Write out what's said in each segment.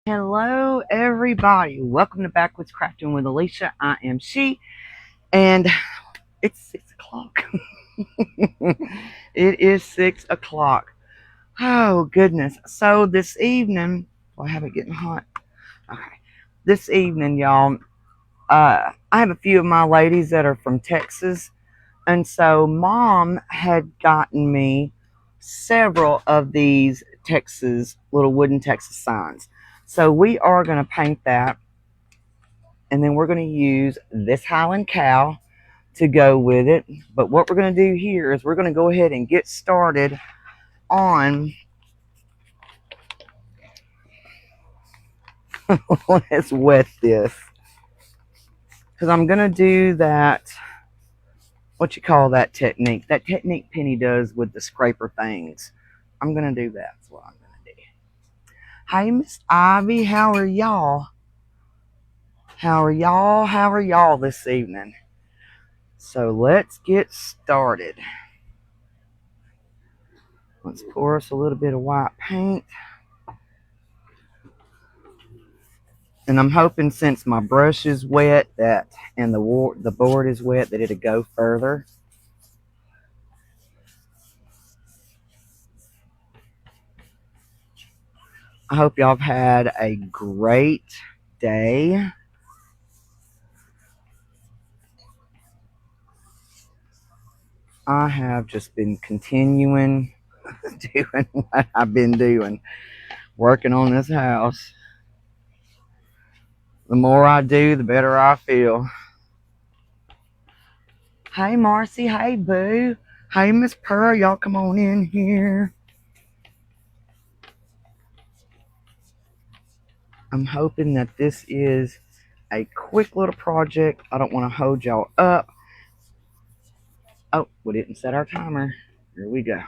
Hello, everybody. Welcome to Backwoods Crafting with Alicia. I am she, and it's 6 o'clock. It is 6 o'clock. Oh, goodness. So, this evening, I have it getting hot. Okay. This evening, y'all, I have a few of my ladies that are from Texas, and so Mom had gotten me several of these little wooden Texas signs. So, we are going to paint that. And then we're going to use this Highland cow to go with it. But what we're going to do here is we're going to go ahead and get started on let's wet this, because I'm going to do that, what you call that technique Penny does with the scraper things. I'm going to do that. That's what I'm going to do. Hey, Miss Ivy, how are y'all? How are y'all this evening? So let's get started. Let's pour us a little bit of white paint. And I'm hoping, since my brush is wet and the board is wet, that it'll go further. I hope y'all have had a great day. I have just been continuing doing what I've been doing, working on this house. The more I do, the better I feel. Hey, Marcy. Hey, Boo. Hey, Miss Pearl. Y'all come on in here. I'm hoping that this is a quick little project. I don't want to hold y'all up. Oh, we didn't set our timer. Here we go.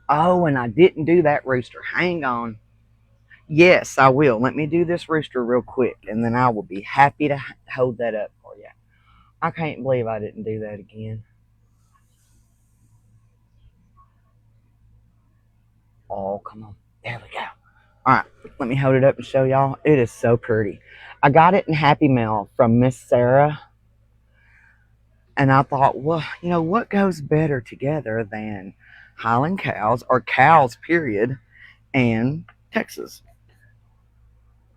Oh, and I didn't do that rooster. Hang on. Yes, I will. Let me do this rooster real quick, and then I will be happy to hold that up for you. I can't believe I didn't do that again. Oh, come on. There we go. All right, let me hold it up and show y'all. It is so pretty. I got it in Happy Mail from Miss Sarah, and I thought, well, what goes better together than Highland cows, or cows, period, and Texas.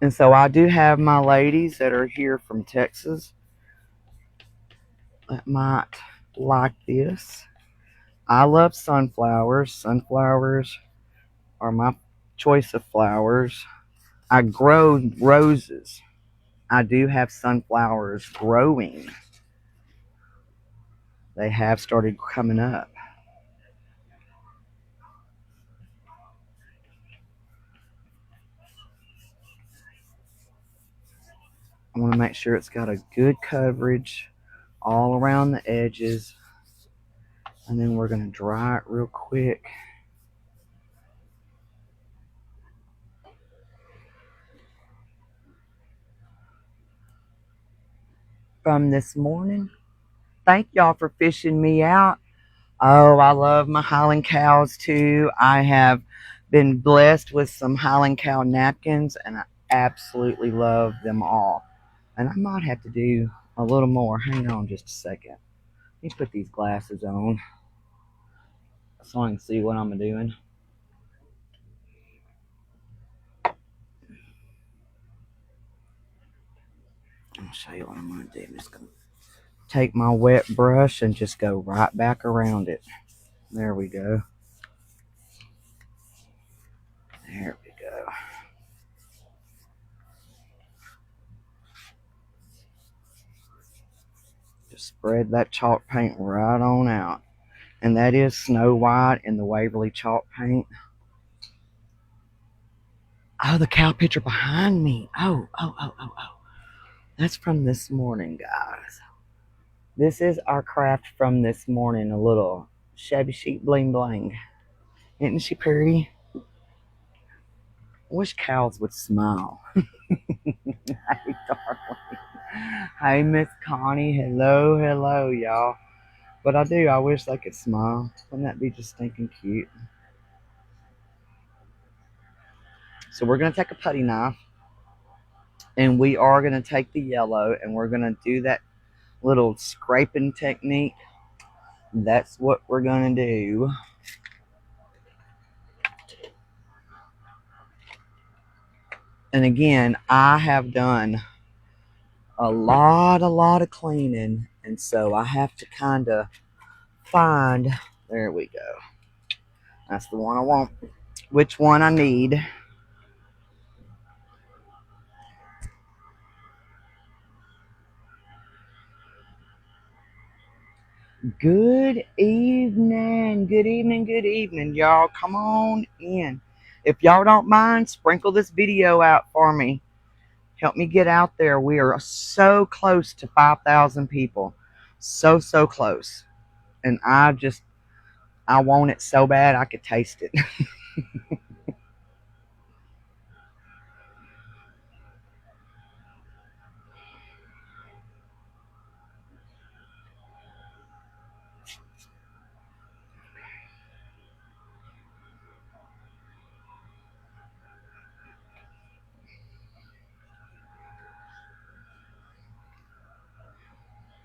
And so I do have my ladies that are here from Texas that might like this. I love sunflowers. Sunflowers are my choice of flowers. I grow roses. I do have sunflowers growing. They have started coming up. I want to make sure it's got a good coverage all around the edges. And then we're going to dry it real quick. From this morning, thank y'all for fishing me out. Oh, I love my Highland cows too. I have been blessed with some Highland cow napkins, and I absolutely love them all. And I might have to do a little more. Hang on just a second. Let me put these glasses on so I can see what I'm doing. I'll show you what I'm going to do. I'm just going to take my wet brush and just go right back around it. There we go. There we go. Just spread that chalk paint right on out. And that is Snow White in the Waverly chalk paint. Oh, the cow picture behind me. Oh. That's from this morning, guys. This is our craft from this morning. A little shabby chic bling bling. Isn't she pretty? I wish cows would smile. Hey, darling. Hey, Miss Connie. Hello, y'all. But I do. I wish they could smile. Wouldn't that be just stinking cute? So we're going to take a putty knife and we are going to take the yellow and we're going to do that little scraping technique. That's what we're going to do. And again, I have done a lot of cleaning. And so I have to kind of find, there we go. That's the one I want. Which one I need. Good evening, good evening, y'all. Come on in. If y'all don't mind, sprinkle this video out for me. Help me get out there. We are so close to 5,000 people. So close. And I want it so bad I could taste it.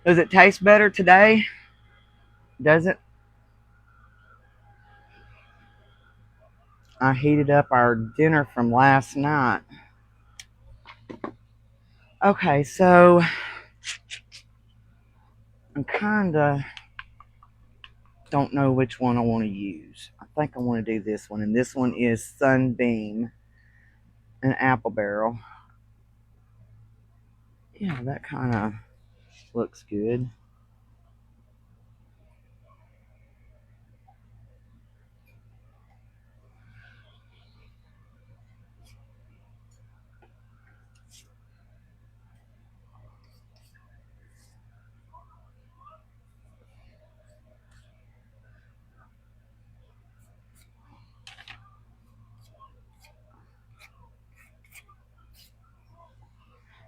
Does it taste better today? Does it? I heated up our dinner from last night. Okay, so I'm kind of don't know which one I want to use. I think I want to do this one, and this one is Sunbeam and Apple Barrel. Yeah, that kind of looks good.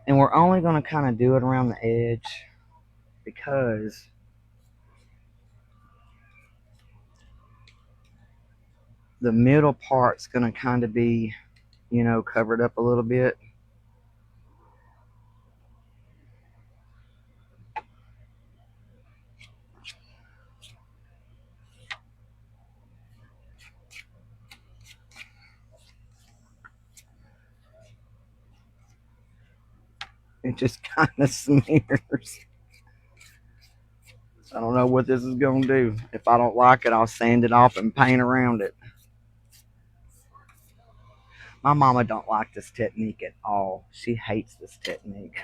And we're only going to kind of do it around the edge because the middle part's going to kind of be, you know, covered up a little bit. It just kind of smears. I don't know what this is going to do. If I don't like it, I'll sand it off and paint around it. My mama don't like this technique at all. She hates this technique.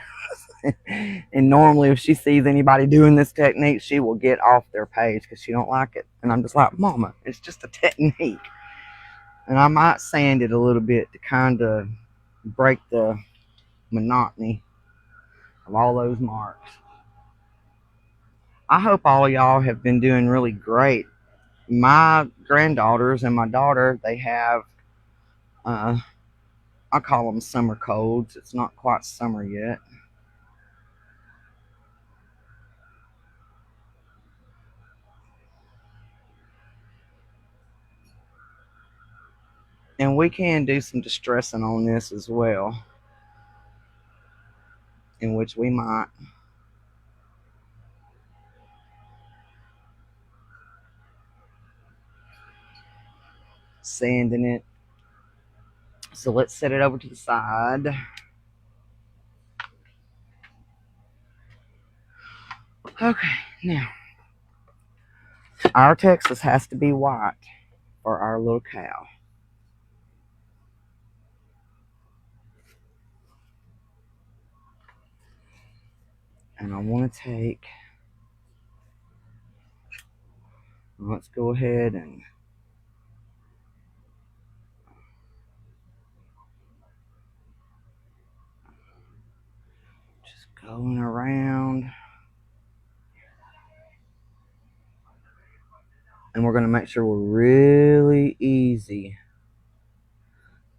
And normally if she sees anybody doing this technique, she will get off their page because she don't like it. And I'm just like, Mama, it's just a technique. And I might sand it a little bit to kind of break the monotony of all those marks. I hope all of y'all have been doing really great. My granddaughters and my daughter, they have, I call them summer colds. It's not quite summer yet. And we can do some distressing on this as well, in which we might. Sanding it. So let's set it over to the side. Okay, now our Texas has to be white for our little cow. And I want to take, let's go ahead and just going around. And we're going to make sure we're really easy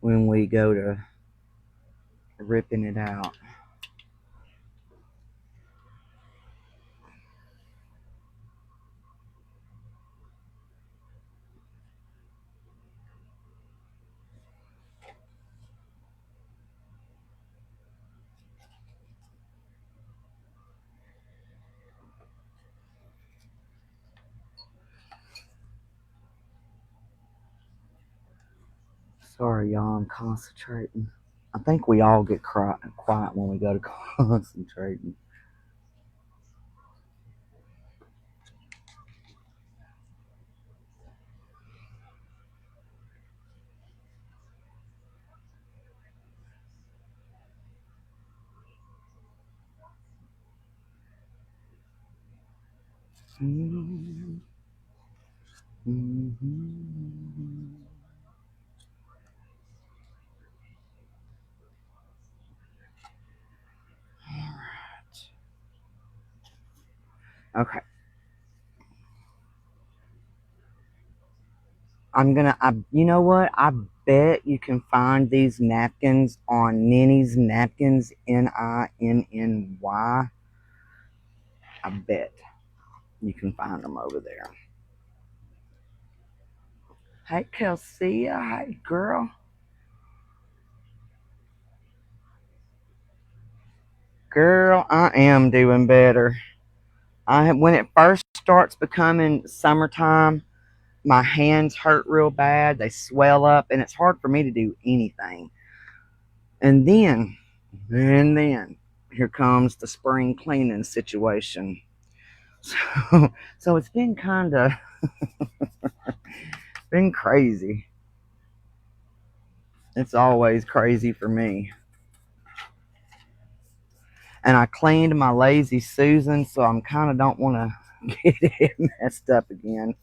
when we go to ripping it out. Sorry, y'all, I'm concentrating. I think we all get quiet when we go to concentrating. Mm-hmm. Mm-hmm. Okay. You know what? I bet you can find these napkins on Ninny's Napkins, Ninny. I bet you can find them over there. Hey, Kelsey. Hey, girl. Girl, I am doing better. When it first starts becoming summertime, my hands hurt real bad. They swell up, and it's hard for me to do anything. And then, here comes the spring cleaning situation. So it's been kind of been crazy. It's always crazy for me. And I cleaned my Lazy Susan, so I'm kind of don't want to get it messed up again.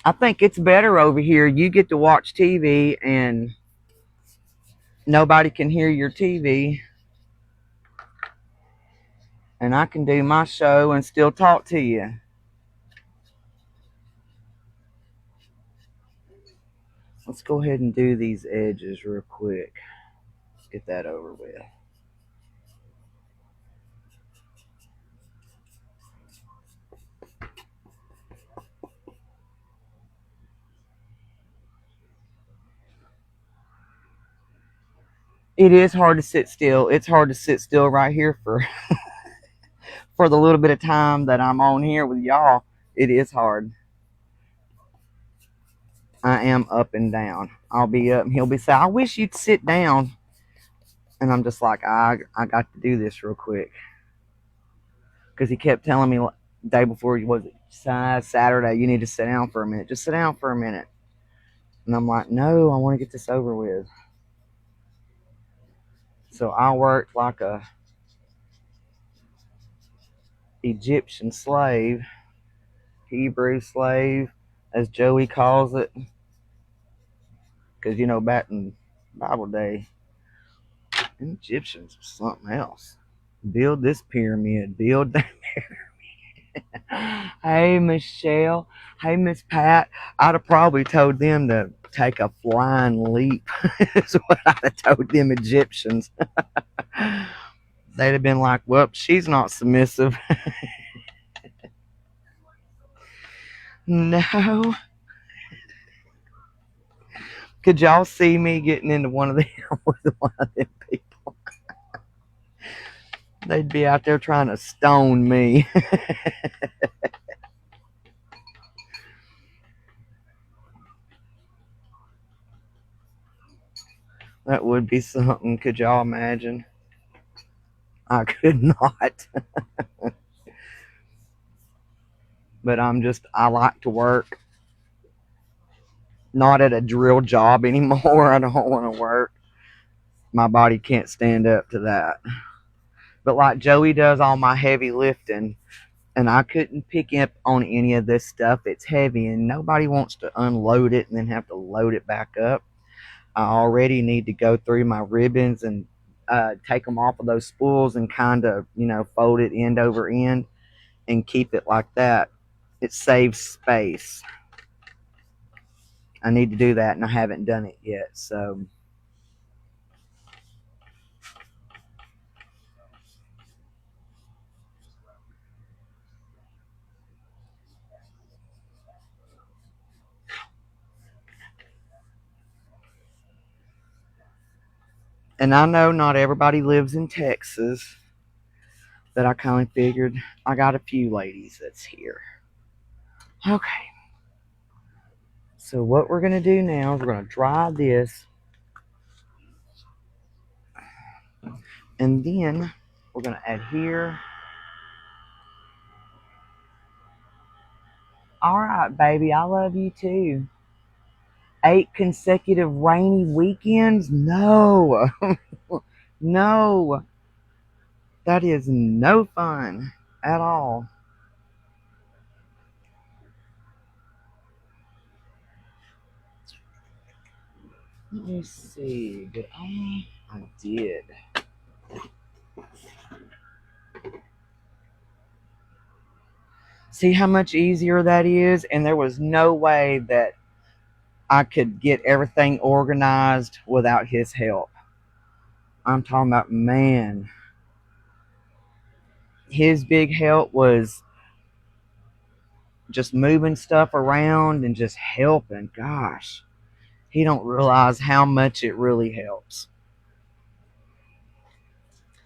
I think it's better over here. You get to watch TV and nobody can hear your TV, and I can do my show and still talk to you. Let's go ahead and do these edges real quick. Let's get that over with. It is hard to sit still. It's hard to sit still right here for the little bit of time that I'm on here with y'all. It is hard. I am up and down. I'll be up and he'll be saying, I wish you'd sit down. And I'm just like, I got to do this real quick. Because he kept telling me the day before, was it Saturday, you need to sit down for a minute. Just sit down for a minute. And I'm like, no, I want to get this over with. So I worked like a Egyptian slave, Hebrew slave, as Joey calls it. Because, back in Bible day, Egyptians were something else. Build this pyramid, build that pyramid. Hey, Michelle. Hey, Miss Pat. I'd have probably told them to take a flying leap. Is what I'd have told them Egyptians. They'd have been like, well, she's not submissive. No. Could y'all see me getting into one of them with one of them people? They'd be out there trying to stone me. That would be something. Could y'all imagine? I could not. But I like to work. Not at a drill job anymore. I don't want to work. My body can't stand up to that. But like Joey does all my heavy lifting, and I couldn't pick up on any of this stuff. It's heavy, and nobody wants to unload it and then have to load it back up. I already need to go through my ribbons and take them off of those spools and kind of, fold it end over end and keep it like that. It saves space. I need to do that, and I haven't done it yet. So And I know not everybody lives in Texas, but I kind of figured I got a few ladies that's here. Okay. So what we're going to do now is we're going to dry this. And then we're going to add here. All right, baby. I love you too. 8 consecutive rainy weekends? No. No. That is no fun at all. Let me see. Did I? I did. See how much easier that is? And there was no way that I could get everything organized without his help. I'm talking about, man. His big help was just moving stuff around and just helping. Gosh, he don't realize how much it really helps.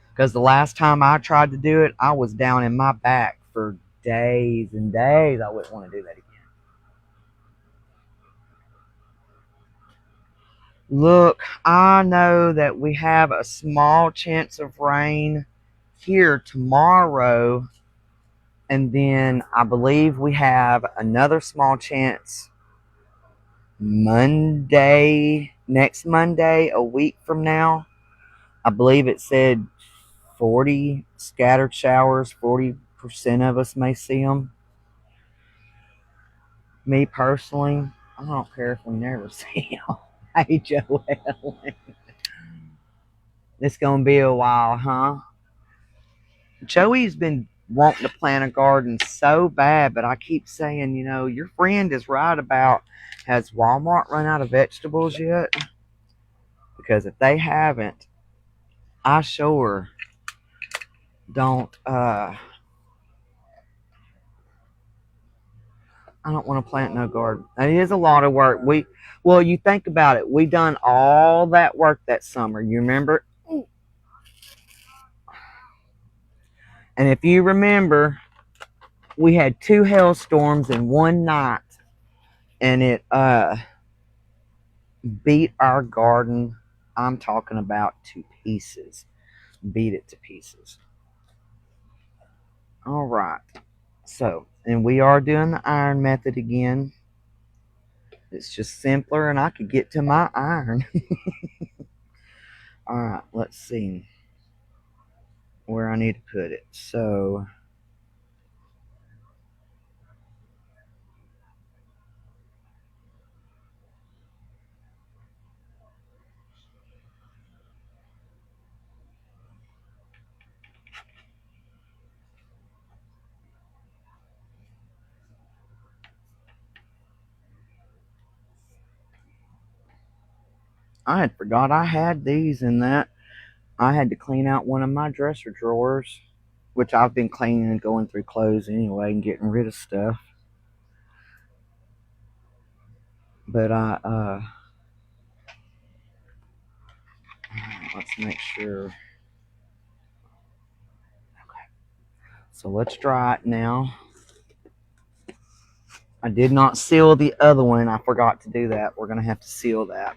Because the last time I tried to do it, I was down in my back for days and days. I wouldn't want to do that again. Look, I know that we have a small chance of rain here tomorrow, and then I believe we have another small chance Monday, next Monday, a week from now. I believe it said 40 scattered showers, 40% of us may see them. Me personally, I don't care if we never see them. Hey, Joel. It's going to be a while, huh? Joey's been wanting to plant a garden so bad, but I keep saying, your friend is right about, has Walmart run out of vegetables yet? Because if they haven't, I sure don't, I don't want to plant no garden. It is a lot of work. Well, you think about it. We done all that work that summer. You remember? And if you remember, we had 2 hailstorms in one night, and it beat our garden. I'm talking about to pieces. Beat it to pieces. All right. So, and we are doing the iron method again. It's just simpler, and I could get to my iron. All right, let's see where I need to put it. So, I had forgot I had these in that. I had to clean out one of my dresser drawers, which I've been cleaning and going through clothes anyway and getting rid of stuff. But let's make sure. Okay. So let's dry it now. I did not seal the other one. I forgot to do that. We're going to have to seal that.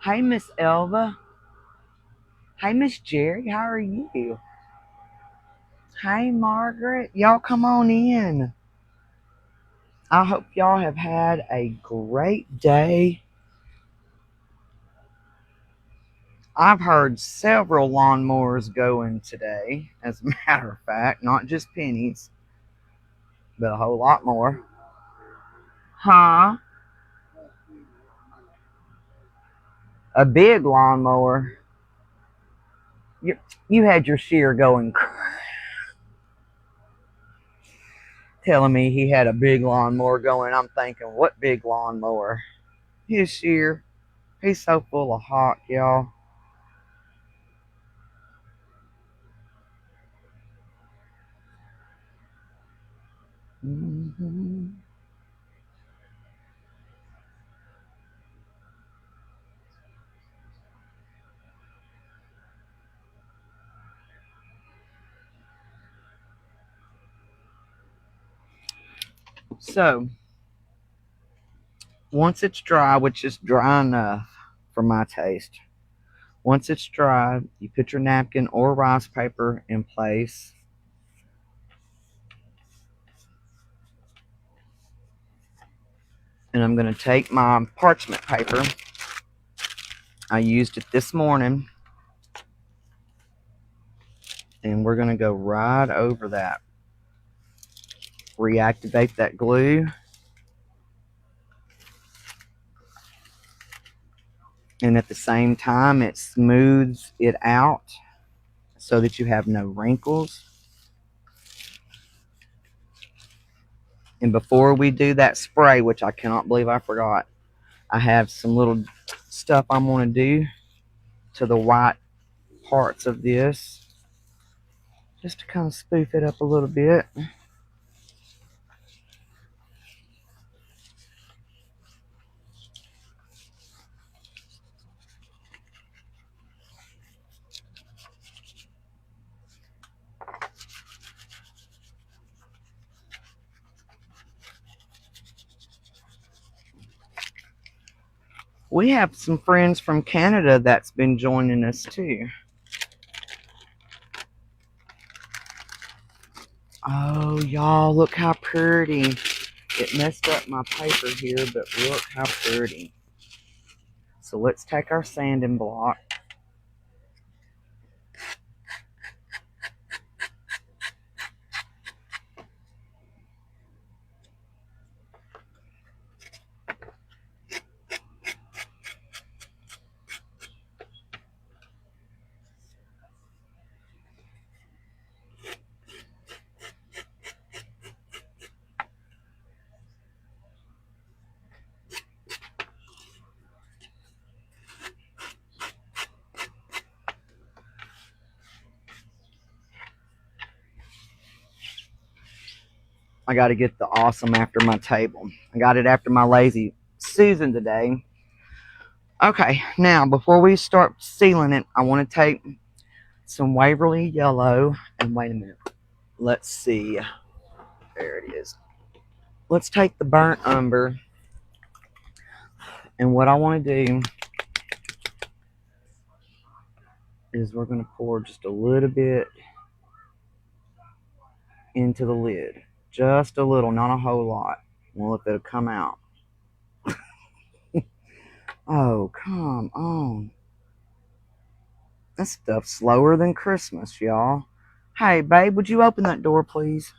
Hey, Miss Elva. Hey, Miss Jerry. How are you? Hey, Margaret. Y'all come on in. I hope y'all have had a great day. I've heard several lawnmowers going today, as a matter of fact, not just pennies, but a whole lot more. Huh? A big lawnmower. You had your shear going, telling me he had a big lawnmower going. I'm thinking, what big lawnmower? His shear. He's so full of hawk, y'all. Mm-hmm. So once it's dry, which is dry enough for my taste, once it's dry, you put your napkin or rice paper in place. And I'm going to take my parchment paper. I used it this morning. And we're going to go right over that. Reactivate that glue. And at the same time, it smooths it out so that you have no wrinkles. And before we do that spray, which I cannot believe I forgot, I have some little stuff I'm going to do to the white parts of this, just to kind of spoof it up a little bit. We have some friends from Canada that's been joining us too. Oh, y'all, look how pretty. It messed up my paper here, but look how pretty. So let's take our sanding block. I got to get the awesome after my table. I got it after my lazy Susan today. Okay, now before we start sealing it, I want to take some Waverly Yellow. And wait a minute. Let's see. There it is. Let's take the burnt umber. And what I want to do is we're going to pour just a little bit into the lid. Just a little, not a whole lot. Well, if it'll come out. Oh, come on. This stuff's slower than Christmas, y'all. Hey, babe, would you open that door, please?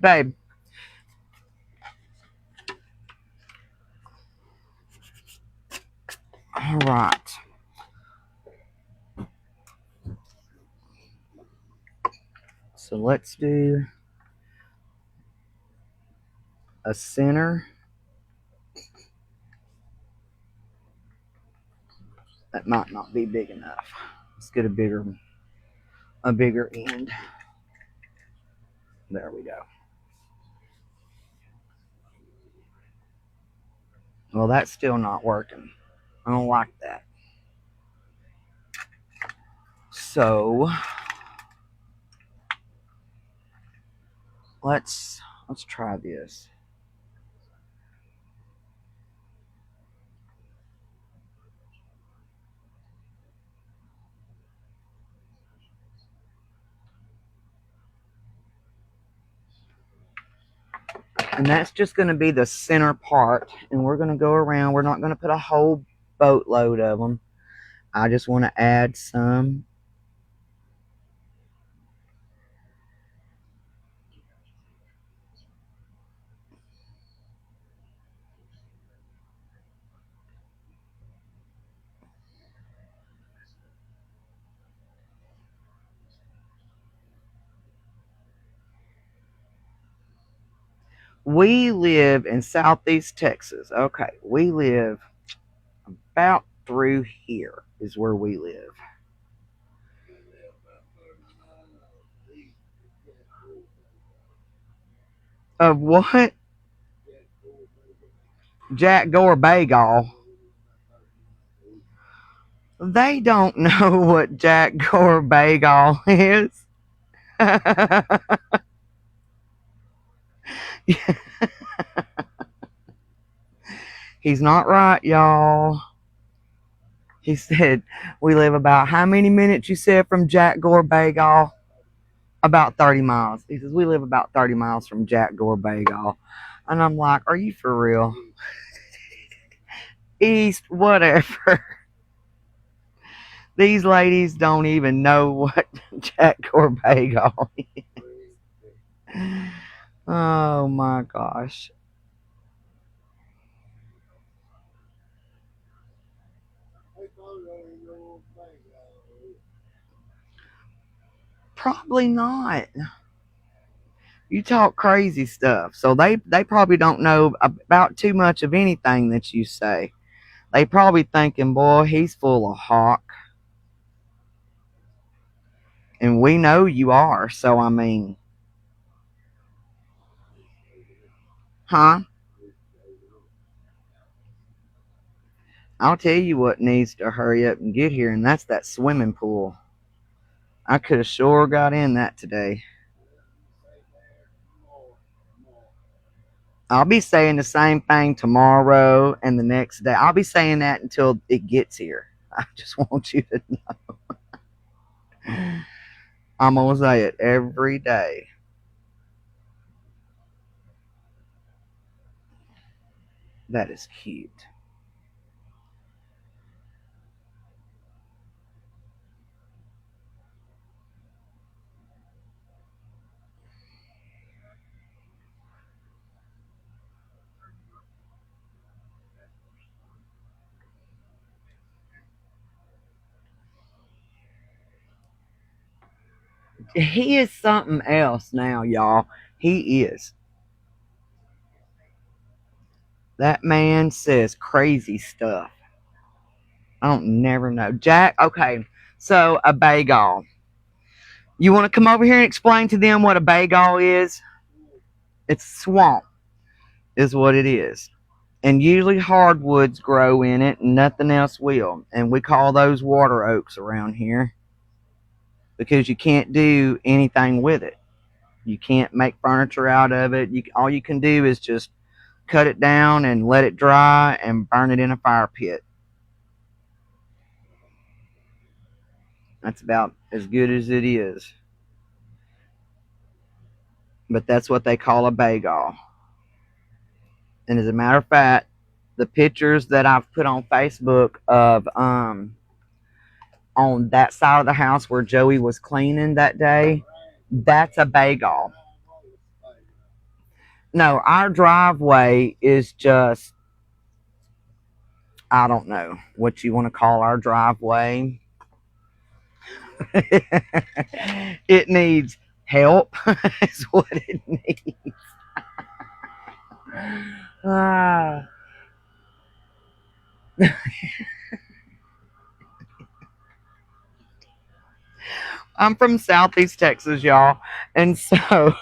Babe. All right. So let's do a center. That might not be big enough. Let's get a bigger end. There we go. Well, that's still not working. I don't like that. So let's try this. And that's just going to be the center part. And we're going to go around. We're not going to put a whole boatload of them. I just want to add some. We live in Southeast Texas. Okay, we live about through here is where we live. Of what? Jack Gore Bagel. They don't know what Jack Gore Bagel is. He's not right, y'all. He said, we live about how many minutes you said from Jack Gore Bagall? About 30 miles. He says, we live about 30 miles from Jack Gore Bagall. And I'm like, are you for real? East, whatever. These ladies don't even know what Jack Gore Bagall is. Oh my gosh. Probably not. You talk crazy stuff. So they probably don't know about too much of anything that you say. They probably thinking, boy, he's full of hawk. And we know you are. So, I mean, huh? I'll tell you what needs to hurry up and get here, and that's that swimming pool. I could have sure got in that today. I'll be saying the same thing tomorrow and the next day. I'll be saying that until it gets here. I just want you to know. I'm going to say it every day. That is cute. He is something else now, y'all. He is. That man says crazy stuff. I don't never know. Jack, okay. So a bagel. You want to come over here and explain to them what a bagel is? It's swamp, is what it is. And usually hardwoods grow in it and nothing else will. And we call those water oaks around here because you can't do anything with it. You can't make furniture out of it. All you can do is just cut it down and let it dry and burn it in a fire pit. That's about as good as it is. But that's what they call a bagel. And as a matter of fact, the pictures that I've put on Facebook of on that side of the house where Joey was cleaning that day, that's a bagel. No, our driveway is just, I don't know what you want to call our driveway. It needs help, is what it needs. Ah. I'm from Southeast Texas, y'all. And so,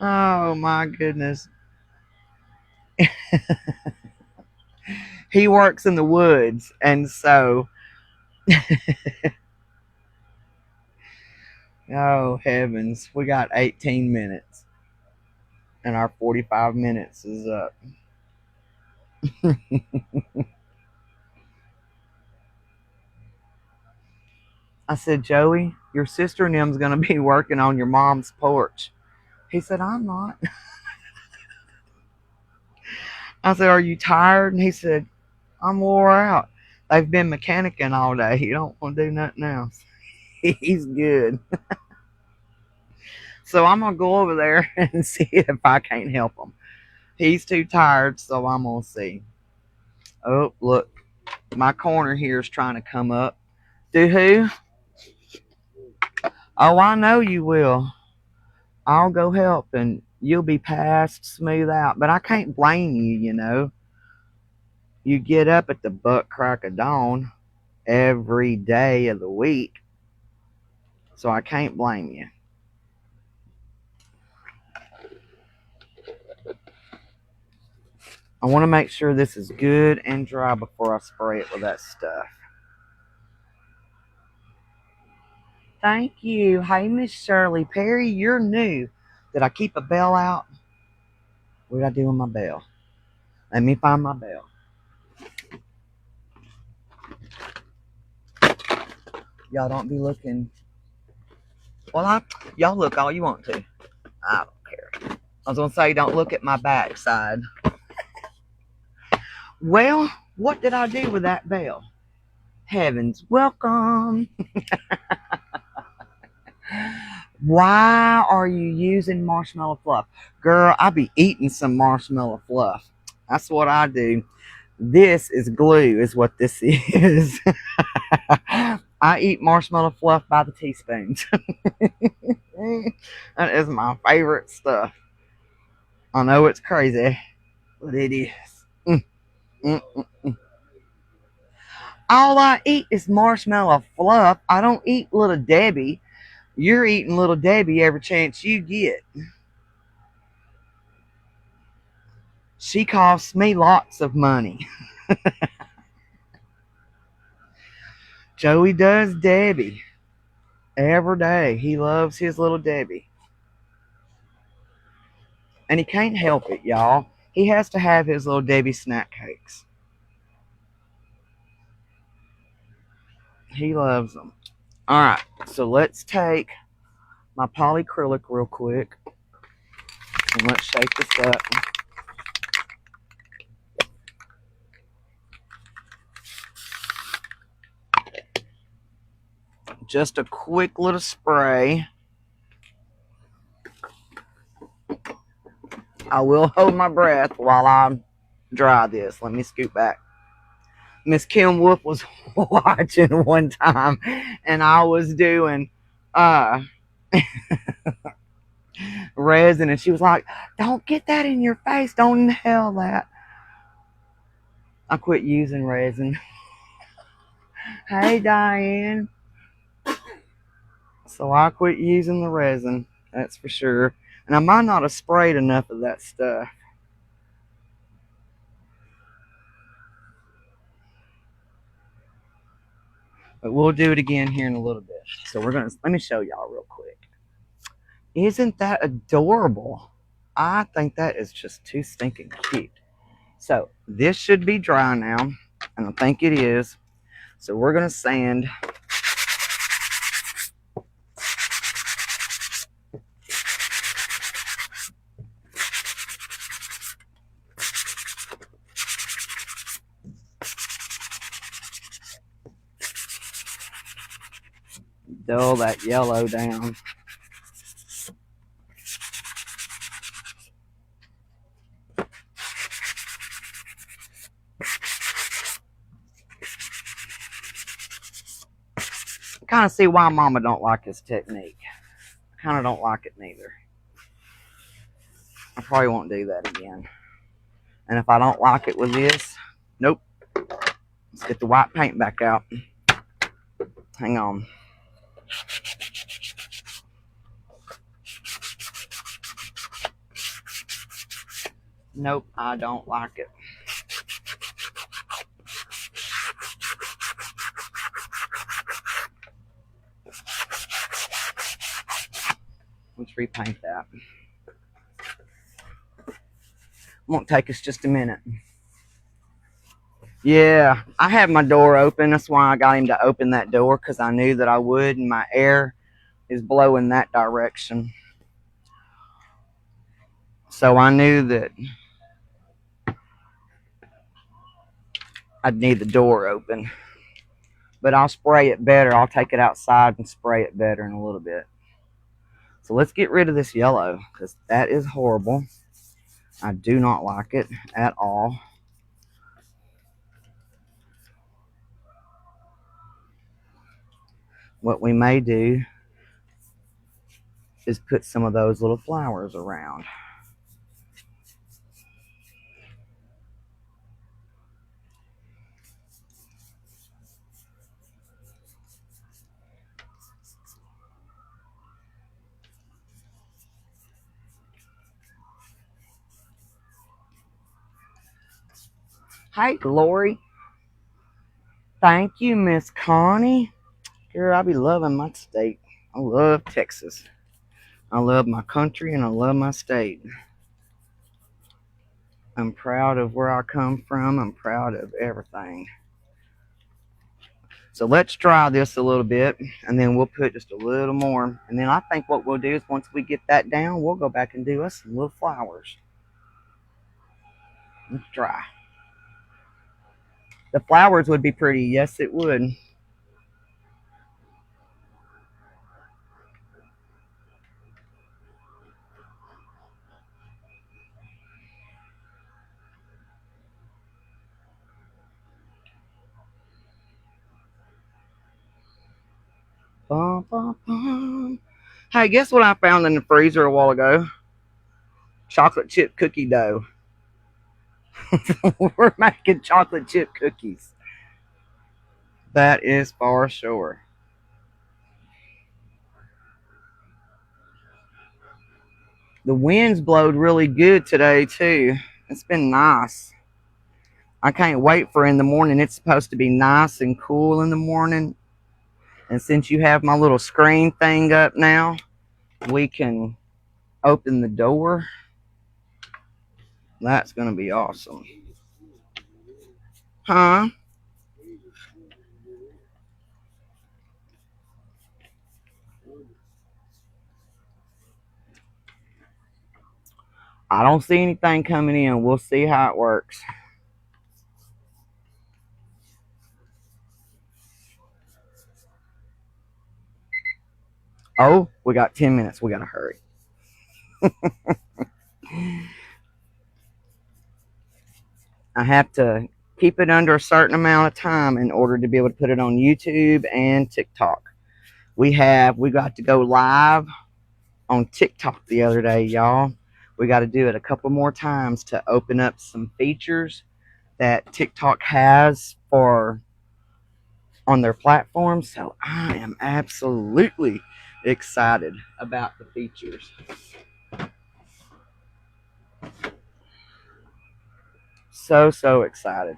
oh my goodness. He works in the woods. And so, oh heavens, we got 18 minutes. And our 45 minutes is up. I said, Joey, your sister and them's going to be working on your mom's porch. He said, I'm not. I said, are you tired? And he said, I'm wore out. They've been mechanicking all day. He don't want to do nothing else. He's good. So I'm going to go over there and see if I can't help him. He's too tired, so I'm going to see. Oh, look. My corner here is trying to come up. Do who? Oh, I know you will. I'll go help and you'll be passed smooth out. But I can't blame you, you know. You get up at the butt crack of dawn every day of the week. So I can't blame you. I want to make sure this is good and dry before I spray it with that stuff. Thank you. Hey, Miss Shirley Perry, you're new. Did I keep a bell out? What did I do with my bell? Let me find my bell. Y'all don't be looking. Well, y'all look all you want to. I don't care. I was gonna say don't look at my backside. Well, what did I do with that bell? Heavens, welcome. Why are you using marshmallow fluff? Girl, I be eating some marshmallow fluff. That's what I do. This is glue, is what this is. I eat marshmallow fluff by the teaspoons. That is my favorite stuff. I know it's crazy, but it is. Mm, mm, mm. All I eat is marshmallow fluff. I don't eat Little Debbie. You're eating Little Debbie every chance you get. She costs me lots of money. Joey does Debbie every day. He loves his Little Debbie. And he can't help it, y'all. He has to have his Little Debbie snack cakes. He loves them. All right, so let's take my polyacrylic real quick. And let's shake this up. Just a quick little spray. I will hold my breath while I dry this. Let me scoot back. Miss Kim Wolf was watching one time, and I was doing resin, and she was like, "Don't get that in your face. Don't inhale that." I quit using resin. Hey, Diane. So I quit using the resin. That's for sure. And I might not have sprayed enough of that stuff. But we'll do it again here in a little bit. So let me show y'all real quick. Isn't that adorable? I think that is just too stinking cute. So this should be dry now, and I think it is. So we're gonna sand. Dull that yellow down. Kind of see why Mama don't like this technique. Kind of don't like it neither. I probably won't do that again. And if I don't like it with this, nope. Let's get the white paint back out. Hang on. Nope, I don't like it. Let's repaint that. Won't take us just a minute. Yeah, I had my door open. That's why I got him to open that door, because I knew that I would, and my air is blowing that direction. So I knew that I'd need the door open. But I'll spray it better. I'll take it outside and spray it better in a little bit. So let's get rid of this yellow, because that is horrible. I do not like it at all. What we may do is put some of those little flowers around. Hey, Lori. Thank you, Miss Connie. Girl, I be loving my steak. I love Texas. I love my country and I love my state. I'm proud of where I come from. I'm proud of everything. So let's dry this a little bit and then we'll put just a little more. And then I think what we'll do is once we get that down, we'll go back and do us some little flowers. Let's dry. The flowers would be pretty. Yes, it would. Bum, bum, bum. Hey, guess what I found in the freezer a while ago? Chocolate chip cookie dough. We're making chocolate chip cookies. That is for sure. The wind's blowed really good today too. It's been nice. I can't wait for in the morning. It's supposed to be nice and cool in the morning. And since you have my little screen thing up now, we can open the door. That's going to be awesome. Huh? I don't see anything coming in. We'll see how it works. Oh, we got 10 minutes. We got to hurry. I have to keep it under a certain amount of time in order to be able to put it on YouTube and TikTok. We got to go live on TikTok the other day, y'all. We got to do it a couple more times to open up some features that TikTok has for on their platform. So I am absolutely excited about the features. So excited.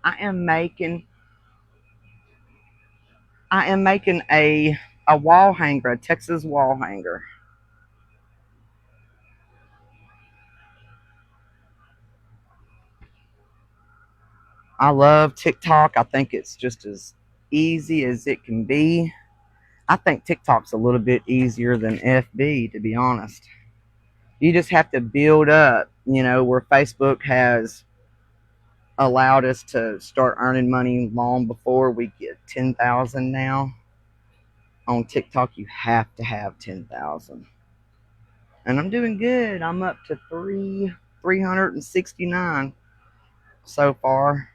I am making I am making a wall hanger, a Texas wall hanger. I love TikTok. I think it's just as easy as it can be. I think TikTok's a little bit easier than FB, to be honest. You just have to build up, where Facebook has allowed us to start earning money long before we get 10,000 now. On TikTok, you have to have 10,000. And I'm doing good. I'm up to 369 so far.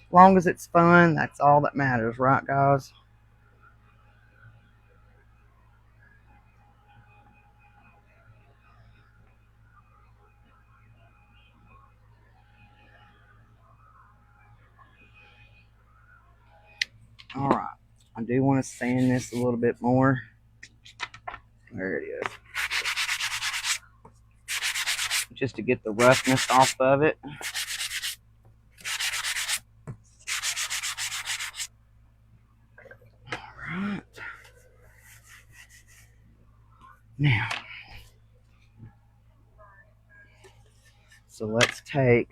As long as it's fun, that's all that matters, right, guys? All right. I do want to sand this a little bit more. There it is. Just to get the roughness off of it. All right. Now, so let's take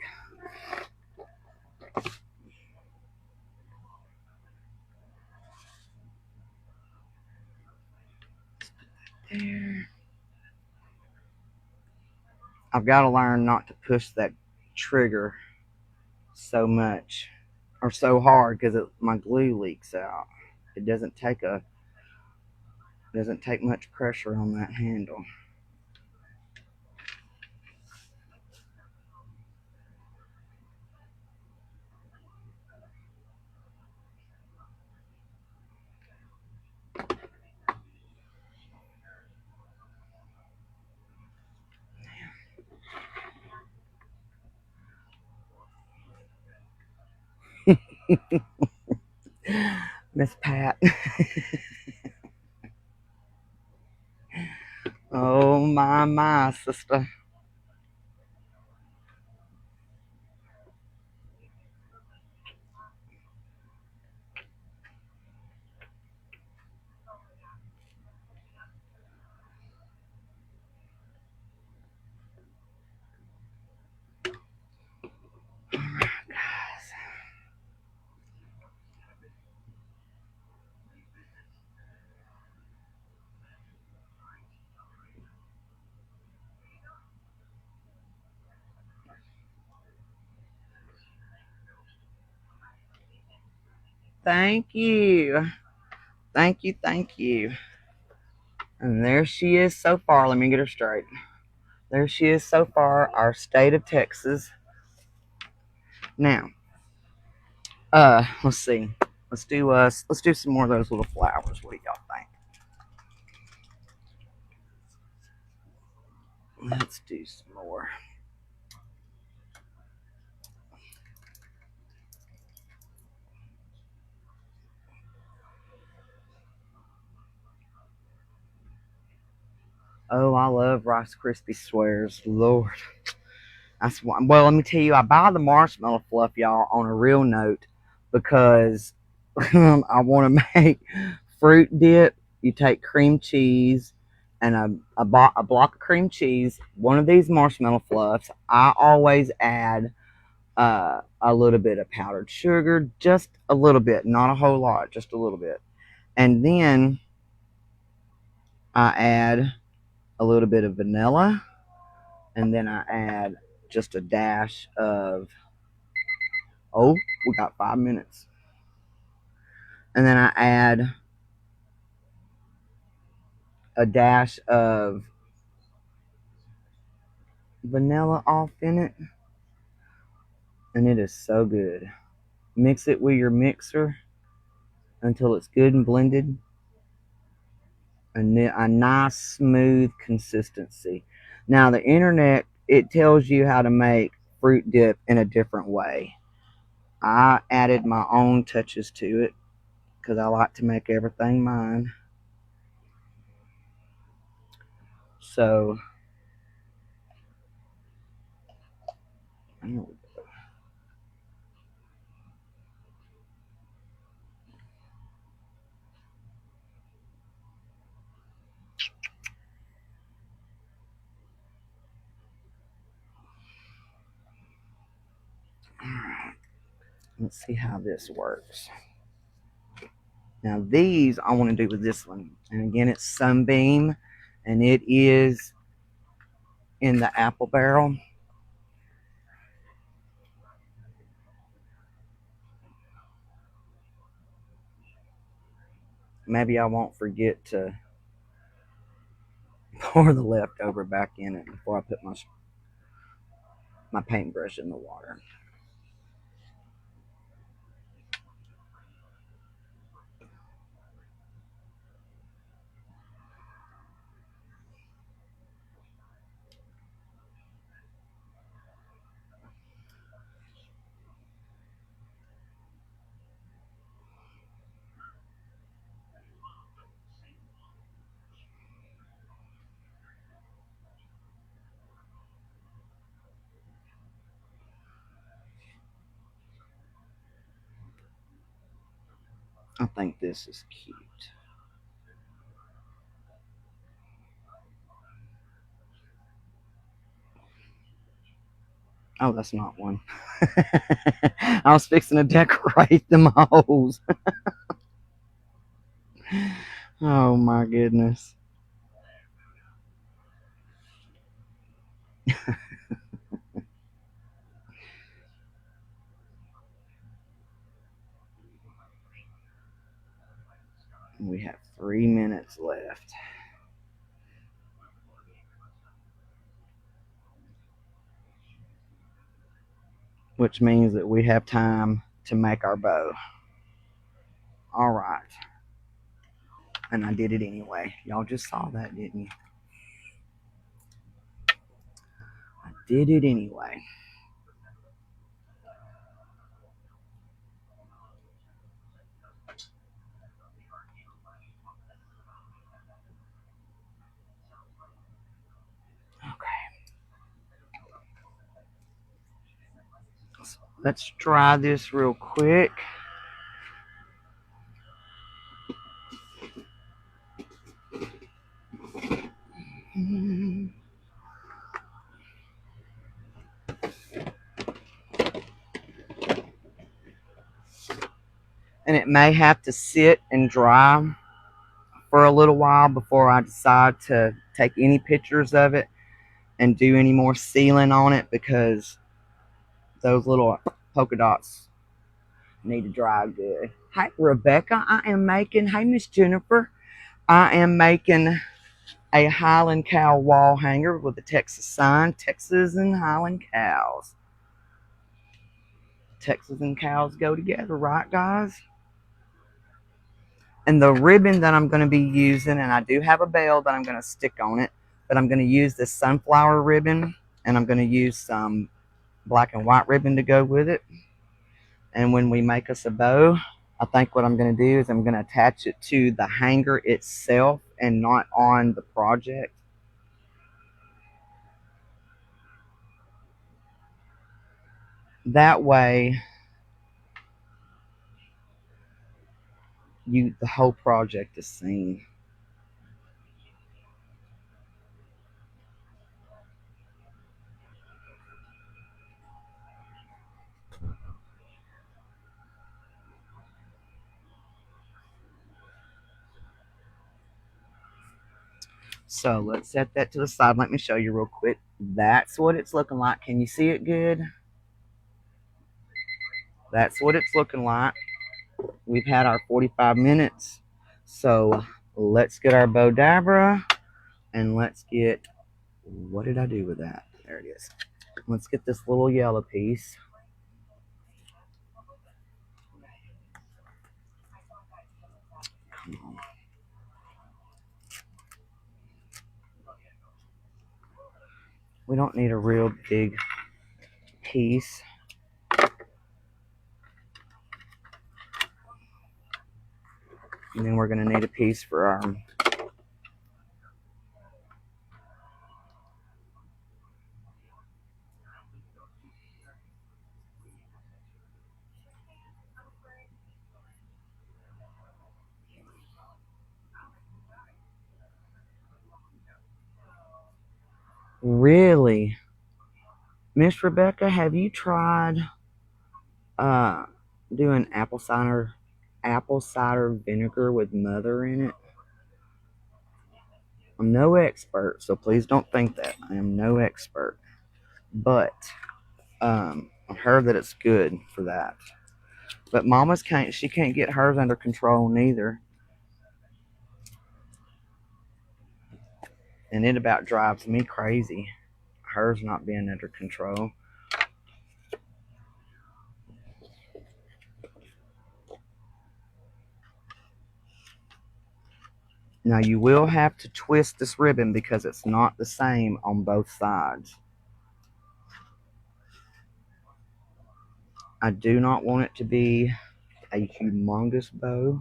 there. I've got to learn not to push that trigger so much or so hard because my glue leaks out. It doesn't take much pressure on that handle. Miss Pat. Oh my sister. Thank you. Thank you. Thank you. And there she is so far. Let me get her straight. There she is so far, our state of Texas. Now, let's see. Let's do some more of those little flowers. What do y'all think? Let's do some more. Oh, I love Rice Krispie squares. Lord. That's why, well, let me tell you, I buy the marshmallow fluff, y'all, on a real note because I want to make fruit dip. You take cream cheese and a block of cream cheese, one of these marshmallow fluffs. I always add a little bit of powdered sugar, just a little bit, not a whole lot, just a little bit. And then I add a little bit of vanilla, and then I add just a dash of, oh, we got 5 minutes. And then I add a dash of vanilla off in it, and it is so good. Mix it with your mixer until it's good and blended, and then a nice smooth consistency. Now the internet, it tells you how to make fruit dip in a different way. I added my own touches to it because I like to make everything mine. So let's see how this works. Now these I want to do with this one, and again it's Sunbeam, and it is in the apple barrel. Maybe I won't forget to pour the leftover back in it before I put my paintbrush in the water. I think this is cute. Oh, that's not one. I was fixing to decorate them holes. Oh my goodness. We have 3 minutes left. Which means that we have time to make our bow. All right. And I did it anyway. Y'all just saw that, didn't you? I did it anyway. Okay. So let's try this real quick. And it may have to sit and dry for a little while before I decide to take any pictures of it and do any more sealing on it, because those little polka dots need to dry good. Hi, Rebecca. I am making, hey, Miss Jennifer. I am making a Highland cow wall hanger with a Texas sign. Texas and Highland cows. Texas and cows go together, right, guys? And the ribbon that I'm going to be using, and I do have a bell that I'm going to stick on it, but I'm going to use this sunflower ribbon, and I'm going to use some black and white ribbon to go with it. And when we make us a bow, I think what I'm going to do is I'm going to attach it to the hanger itself and not on the project. That way, the whole project is seen. So let's set that to the side. Let me show you real quick. That's what it's looking like. Can you see it good? That's what it's looking like. We've had our 45 minutes. So let's get our Bodabra and let's get, what did I do with that? There it is. Let's get this little yellow piece. Come on. We don't need a real big piece. And then we're going to need a piece for our really. Miss Rebecca, have you tried uh doing apple cider vinegar with mother in it? I'm no expert, so please don't think that. I am no expert. But I've heard that it's good for that. But Mama's can't get hers under control neither. And it about drives me crazy. Hers not being under control. Now you will have to twist this ribbon because it's not the same on both sides. I do not want it to be a humongous bow,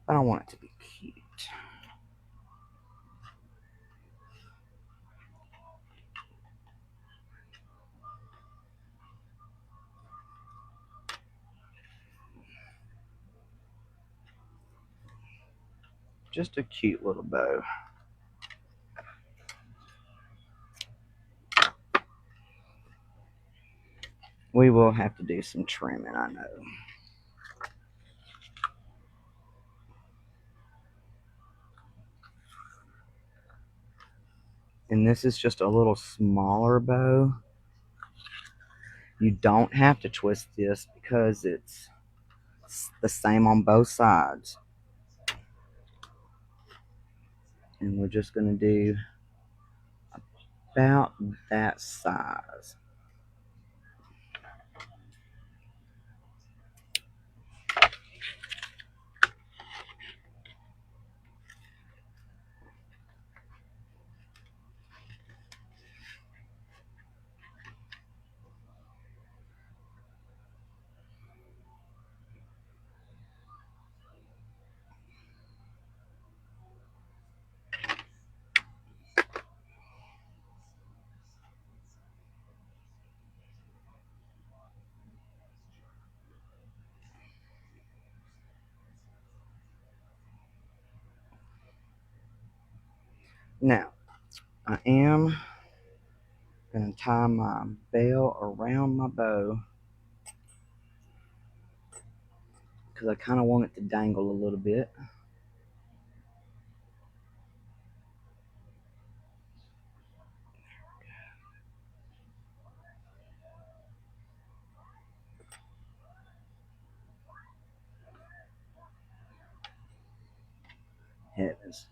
but I want it to be cute. Just a cute little bow. We will have to do some trimming, I know. And this is just a little smaller bow. You don't have to twist this because it's the same on both sides. And we're just going to do about that size. Now, I am going to tie my bell around my bow because I kind of want it to dangle a little bit. heavens.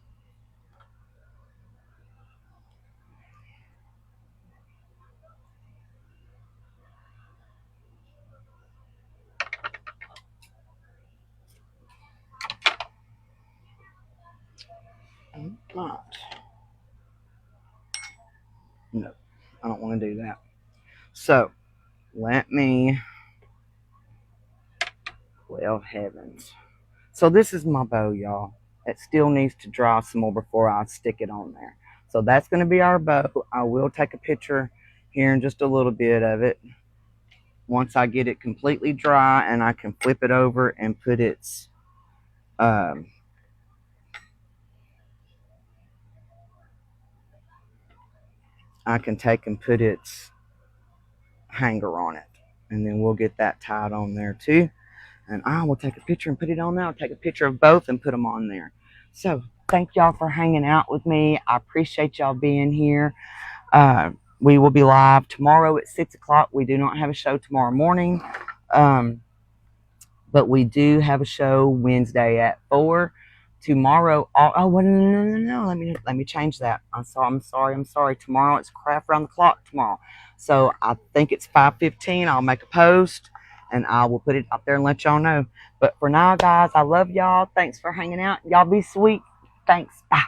Not. No, I don't want to do that. So, let me, well, heavens. So this is my bow, y'all. It still needs to dry some more before I stick it on there. So that's going to be our bow. I will take a picture here in just a little bit of it once I get it completely dry, and I can flip it over and put its um, I can take and put its hanger on it, and then we'll get that tied on there too. And I will take a picture and put it on there. I'll take a picture of both and put them on there. So thank y'all for hanging out with me. I appreciate y'all being here. We will be live tomorrow at 6 o'clock. We do not have a show tomorrow morning, but we do have a show Wednesday at 4. Tomorrow, no. Let me change that. I'm sorry. Tomorrow it's Craft Around the Clock tomorrow. So I think it's 5:15. I'll make a post and I will put it out there and let y'all know. But for now, guys, I love y'all. Thanks for hanging out. Y'all be sweet. Thanks. Bye.